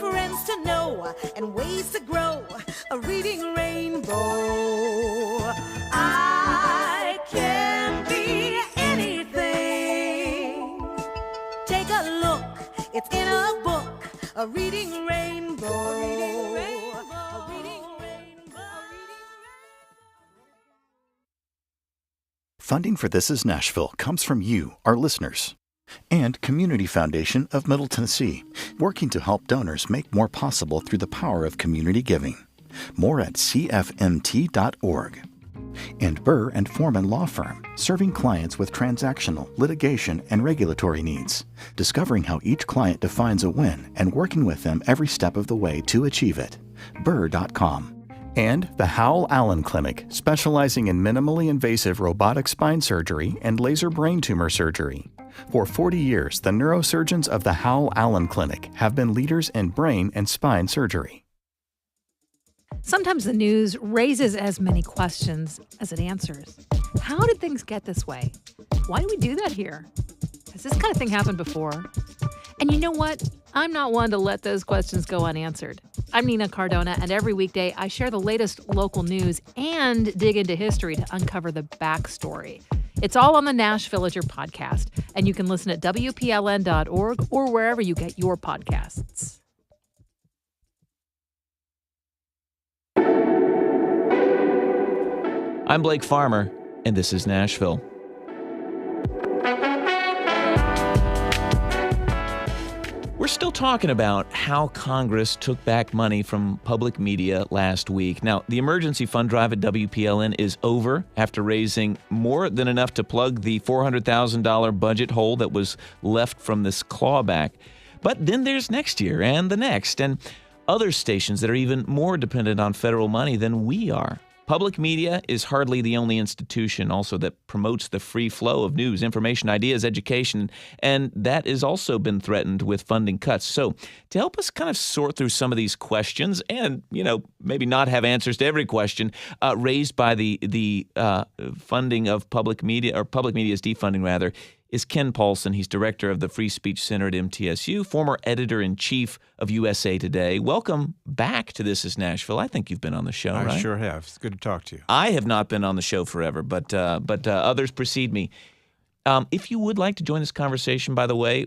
Friends to know and ways to grow, a reading rainbow. I can be anything. Take a look, it's in a book, a reading rainbow. Funding for This Is Nashville comes from you, our listeners, and Community Foundation of Middle Tennessee, working to help donors make more possible through the power of community giving. More at cfmt.org. And Burr and Foreman Law Firm, serving clients with transactional, litigation, and regulatory needs, discovering how each client defines a win and working with them every step of the way to achieve it. Burr.com. And the Howell Allen Clinic, specializing in minimally invasive robotic spine surgery and laser brain tumor surgery. For 40 years, the neurosurgeons of the Howell Allen Clinic have been leaders in brain and spine surgery. Sometimes the news raises as many questions as it answers. How did things get this way? Why do we do that here? Has this kind of thing happened before? And you know what? I'm not one to let those questions go unanswered. I'm Nina Cardona, and every weekday I share the latest local news and dig into history to uncover the backstory. It's all on the Nashvillager podcast, and you can listen at WPLN.org or wherever you get your podcasts. I'm Blake Farmer, and this is Nashville. We're still talking about how Congress took back money from public media last week. Now, the emergency fund drive at WPLN is over after raising more than enough to plug the $400,000 budget hole that was left from this clawback. But then there's next year and the next, and other stations that are even more dependent on federal money than we are. Public media is hardly the only institution also that promotes the free flow of news, information, ideas, education, and that has also been threatened with funding cuts. So to help us kind of sort through some of these questions and, maybe not have answers to every question raised by the funding of public media, or public media's defunding rather, is Ken Paulson. He's director of the Free Speech Center at MTSU, former editor-in-chief of USA Today. Welcome back to This Is Nashville. I think you've been on the show, right? I sure have. It's good to talk to you. I have not been on the show forever, but others precede me. If you would like to join this conversation, by the way,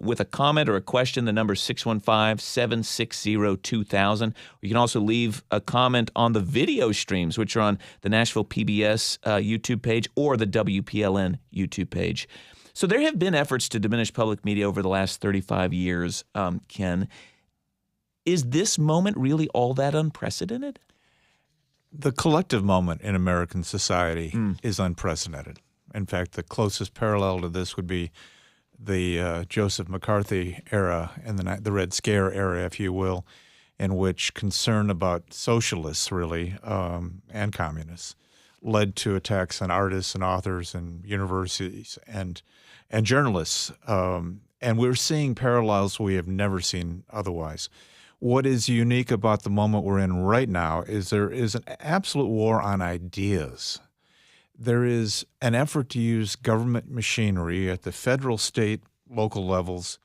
with a comment or a question, the number is 615-760-2000. You can also leave a comment on the video streams, which are on the Nashville PBS YouTube page or the WPLN YouTube page. So there have been efforts to diminish public media over the last 35 years, Ken. Is this moment really all that unprecedented? The collective moment in American society is unprecedented. In fact, the closest parallel to this would be the Joseph McCarthy era and the Red Scare era, if you will, in which concern about socialists, really, and communists, led to attacks on artists and authors and universities and journalists. And we're seeing parallels we have never seen otherwise. What is unique about the moment we're in right now is there is an absolute war on ideas. There is an effort to use government machinery at the federal, state, local levels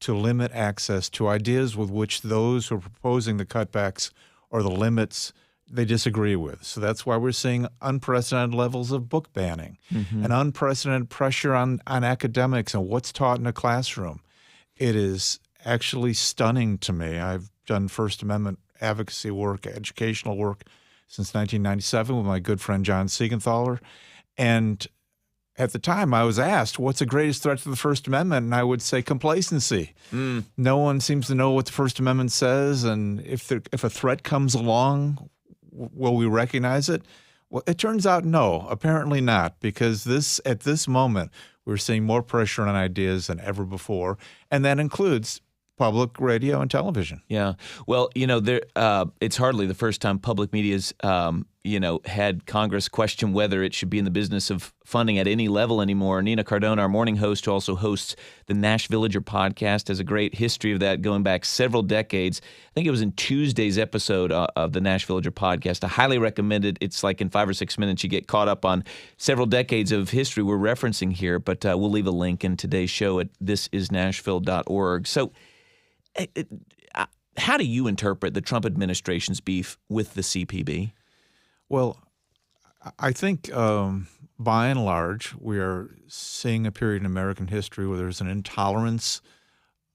to limit access to ideas with which those who are proposing the cutbacks or the limits they disagree with. So that's why we're seeing unprecedented levels of book banning and unprecedented pressure on academics and what's taught in a classroom. It is actually stunning to me. I've done First Amendment advocacy work, educational work since 1997 with my good friend John Siegenthaler. And at the time, I was asked, what's the greatest threat to the First Amendment? And I would say complacency. No one seems to know what the First Amendment says. And if a threat comes along, will we recognize it? Well, it turns out no, apparently not, because at this moment, we're seeing more pressure on ideas than ever before. And that includes public radio and television. Yeah. Well, it's hardly the first time public media's, had Congress question whether it should be in the business of funding at any level anymore. Nina Cardona, our morning host, who also hosts the Nashvillager podcast, has a great history of that going back several decades. I think it was in Tuesday's episode of the Nashvillager podcast. I highly recommend it. It's like in 5 or 6 minutes you get caught up on several decades of history we're referencing here, but we'll leave a link in today's show at thisisnashville.org. So how do you interpret the Trump administration's beef with the CPB? Well, I think by and large, we are seeing a period in American history where there's an intolerance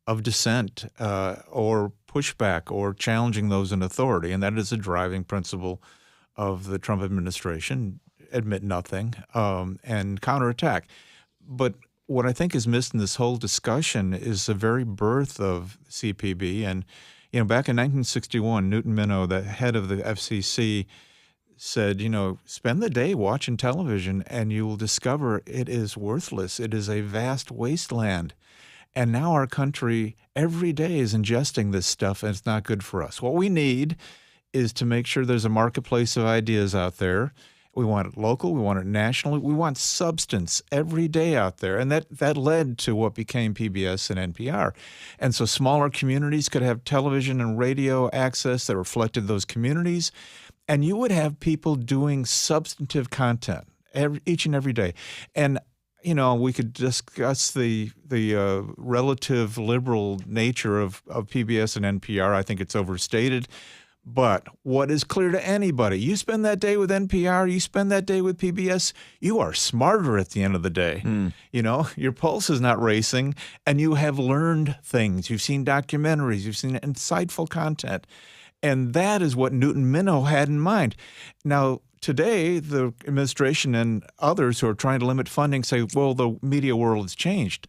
of dissent or pushback or challenging those in authority, and that is a driving principle of the Trump administration, admit nothing, and counterattack. But what I think is missed in this whole discussion is the very birth of CPB. And, back in 1961, Newton Minow, the head of the FCC, said, spend the day watching television and you will discover it is worthless. It is a vast wasteland. And now our country every day is ingesting this stuff, and it's not good for us. What we need is to make sure there's a marketplace of ideas out there. We want it local. We want it national. We want substance every day out there. And that led to what became PBS and NPR. And so smaller communities could have television and radio access that reflected those communities. And you would have people doing substantive content each and every day. And, we could discuss the relative liberal nature of PBS and NPR. I think it's overstated. But what is clear to anybody, you spend that day with NPR, you spend that day with PBS, you are smarter at the end of the day. Your pulse is not racing, and you have learned things. You've seen documentaries, you've seen insightful content. And that is what Newton Minow had in mind. Now, today, the administration and others who are trying to limit funding say, well, the media world has changed.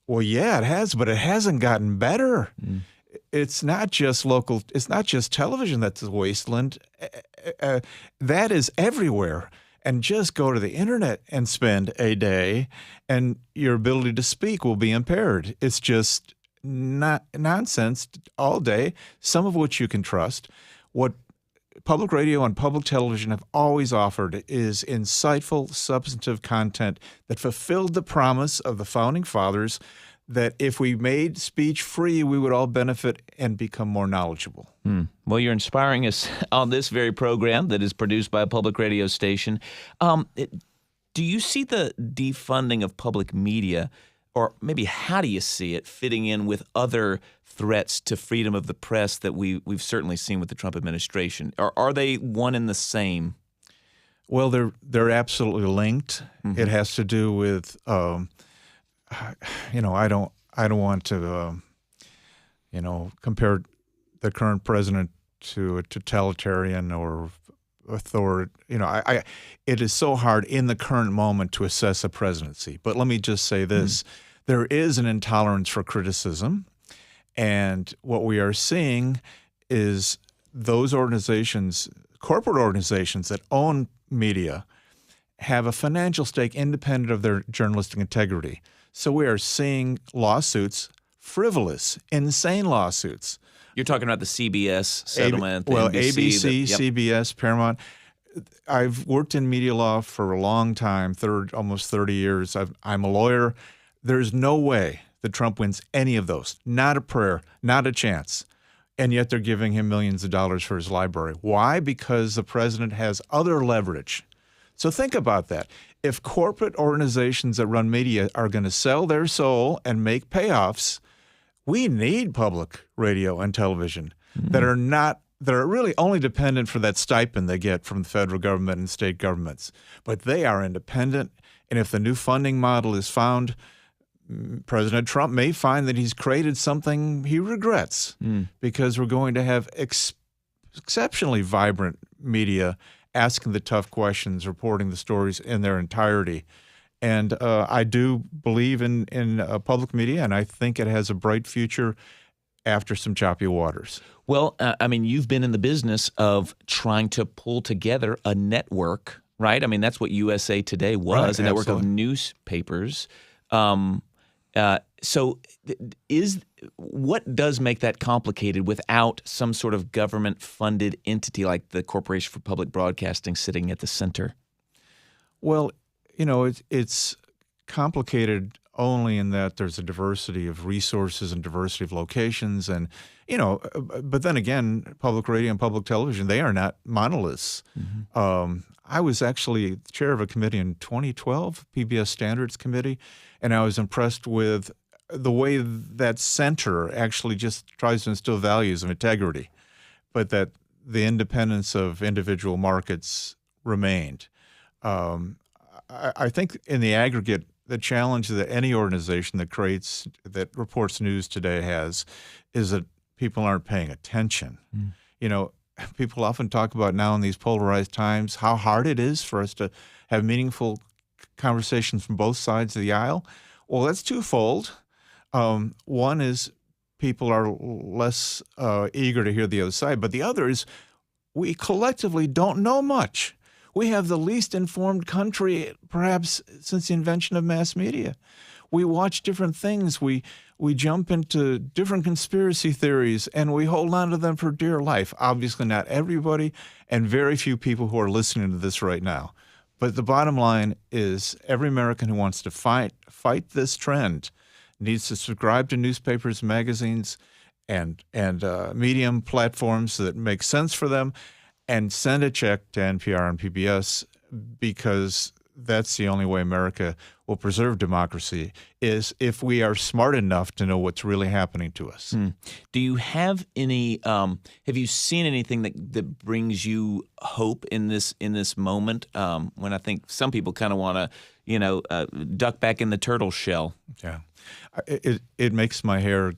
Well, yeah, it has, but it hasn't gotten better. It's not just local. It's not just television that's a wasteland. That is everywhere. And just go to the internet and spend a day, and your ability to speak will be impaired. It's just not nonsense all day, some of which you can trust. What public radio and public television have always offered is insightful, substantive content that fulfilled the promise of the Founding Fathers that if we made speech free, we would all benefit and become more knowledgeable. Well, you're inspiring us on this very program that is produced by a public radio station. Do you see the defunding of public media, or maybe how do you see it fitting in with other threats to freedom of the press that we've certainly seen with the Trump administration? Or are they one and the same? Well, they're absolutely linked. It has to do with I don't want to compare the current president to a totalitarian or authority. It is so hard in the current moment to assess a presidency. But let me just say this. There is an intolerance for criticism. And what we are seeing is those organizations, corporate organizations that own media, have a financial stake independent of their journalistic integrity. So we are seeing lawsuits, frivolous, insane lawsuits. You're talking about the CBS settlement, ABC, CBS, Paramount. I've worked in media law for a long time, almost 30 years. I'm a lawyer. There's no way that Trump wins any of those. Not a prayer, not a chance. And yet they're giving him millions of dollars for his library. Why? Because the president has other leverage. So think about that. If corporate organizations that run media are going to sell their soul and make payoffs, we need public radio and television that are not they're really only dependent for that stipend they get from the federal government and state governments. But they are independent, and if the new funding model is found, President Trump may find that he's created something he regrets because we're going to have exceptionally vibrant media asking the tough questions, reporting the stories in their entirety. And I do believe in public media, and I think it has a bright future after some choppy waters. Well, I mean, you've been in the business of trying to pull together a network, right? I mean, that's what USA Today was, Right, a network absolutely. of newspapers. So what does make that complicated without some sort of government-funded entity like the Corporation for Public Broadcasting sitting at the center? Well, you know, it's complicated only in that there's a diversity of resources and diversity of locations. And, you know, but then again, public radio and public television, they are not monoliths. I was actually the chair of a committee in 2012, PBS Standards Committee, and I was impressed with the way that center actually just tries to instill values of integrity, but that the independence of individual markets remained. I think in the aggregate, the challenge that any organization that reports news today has is that people aren't paying attention. You know, people often talk about now in these polarized times how hard it is for us to have meaningful conversations from both sides of the aisle. Well, that's twofold. One is people are less eager to hear the other side, but the other is we collectively don't know much. We have the least informed country, perhaps, since the invention of mass media. We watch different things. We jump into different conspiracy theories, and we hold on to them for dear life. Obviously, not everybody, and very few people who are listening to this right now. But the bottom line is every American who wants to fight this trend needs to subscribe to newspapers, magazines, and medium platforms that make sense for them, and send a check to NPR and PBS, because that's the only way America will preserve democracy, is if we are smart enough to know what's really happening to us. Do you have any? Have you seen anything that brings you hope in this moment? When I think some people kind of want to, duck back in the turtle shell. Yeah, it makes my hair.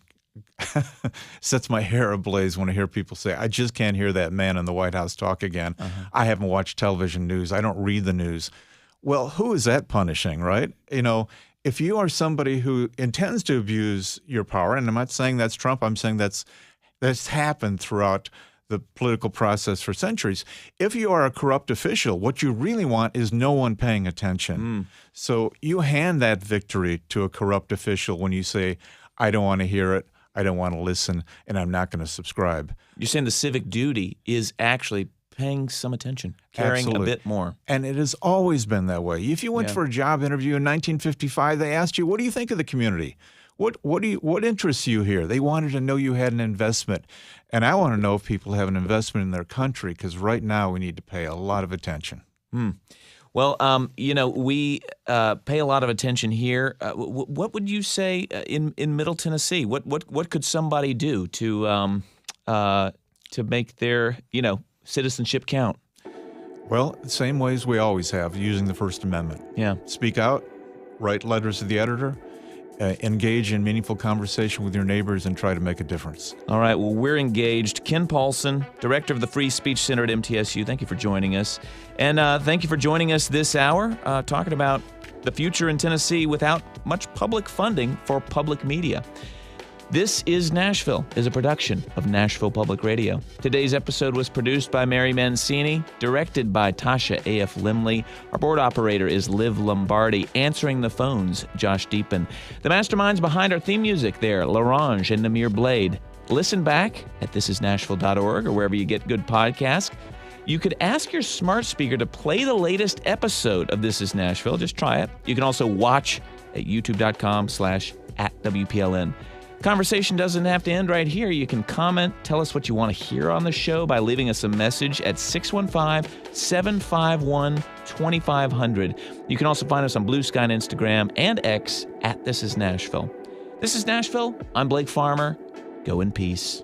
Sets my hair ablaze when I hear people say, I just can't hear that man in the White House talk again. I haven't watched television news. I don't read the news. Well, who is that punishing, right? You know, if you are somebody who intends to abuse your power, and I'm not saying that's Trump, I'm saying that's happened throughout the political process for centuries. If you are a corrupt official, what you really want is no one paying attention. So you hand that victory to a corrupt official when you say, I don't want to hear it, I don't want to listen, and I'm not going to subscribe. You're saying the civic duty is actually paying some attention, caring Absolutely. a bit more. And it has always been that way. If you went for a job interview in 1955, they asked you, what do you think of the community? What interests you here? They wanted to know you had an investment. And I want to know if people have an investment in their country, because right now we need to pay a lot of attention. Well, we pay a lot of attention here. What would you say in Middle Tennessee? What could somebody do to make their citizenship count? Well, the same ways we always have, using the First Amendment. Yeah. Speak out, write letters to the editor, engage in meaningful conversation with your neighbors, and try to make a difference. All right. Well, we're engaged. Ken Paulson, director of the Free Speech Center at MTSU. Thank you for joining us. And thank you for joining us this hour, talking about the future in Tennessee without much public funding for public media. This is Nashville is a production of Nashville Public Radio. Today's episode was produced by Mary Mancini, directed by Tasha A.F. Limley. Our board operator is Liv Lombardi. Answering the phones, Josh Deepen. The masterminds behind our theme music there, Larange and Namir Blade. Listen back at thisisnashville.org or wherever you get good podcasts. You could ask your smart speaker to play the latest episode of This Is Nashville. Just try it. You can also watch at youtube.com/@WPLN. Conversation doesn't have to end right here. You can comment, tell us what you want to hear on the show by leaving us a message at 615-751-2500. You can also find us on Blue Sky and Instagram and X at This Is Nashville. This is Nashville. I'm Blake Farmer. Go in peace.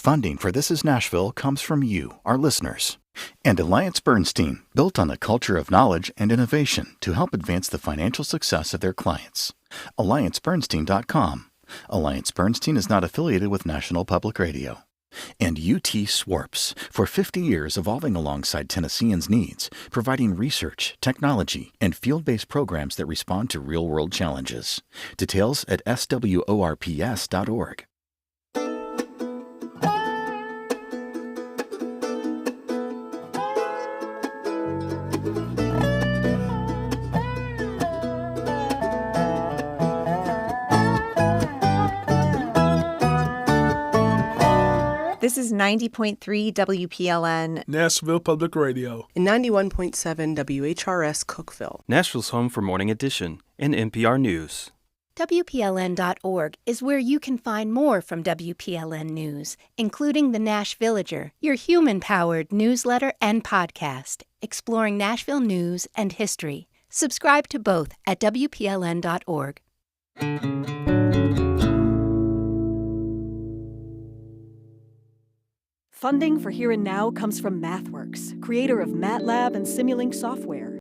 Funding for This Is Nashville comes from you, our listeners. And AllianceBernstein, built on a culture of knowledge and innovation to help advance the financial success of their clients. AllianceBernstein.com. AllianceBernstein is not affiliated with National Public Radio. And UT Swarps, for 50 years evolving alongside Tennesseans' needs, providing research, technology, and field-based programs that respond to real-world challenges. Details at SWORPS.org. This is 90.3 WPLN. Nashville Public Radio. And 91.7 WHRS Cookeville. Nashville's home for Morning Edition and NPR News. WPLN.org is where you can find more from WPLN News, including the Nash Villager, your human-powered newsletter and podcast, exploring Nashville news and history. Subscribe to both at WPLN.org. Funding for Here and Now comes from MathWorks, creator of MATLAB and Simulink software.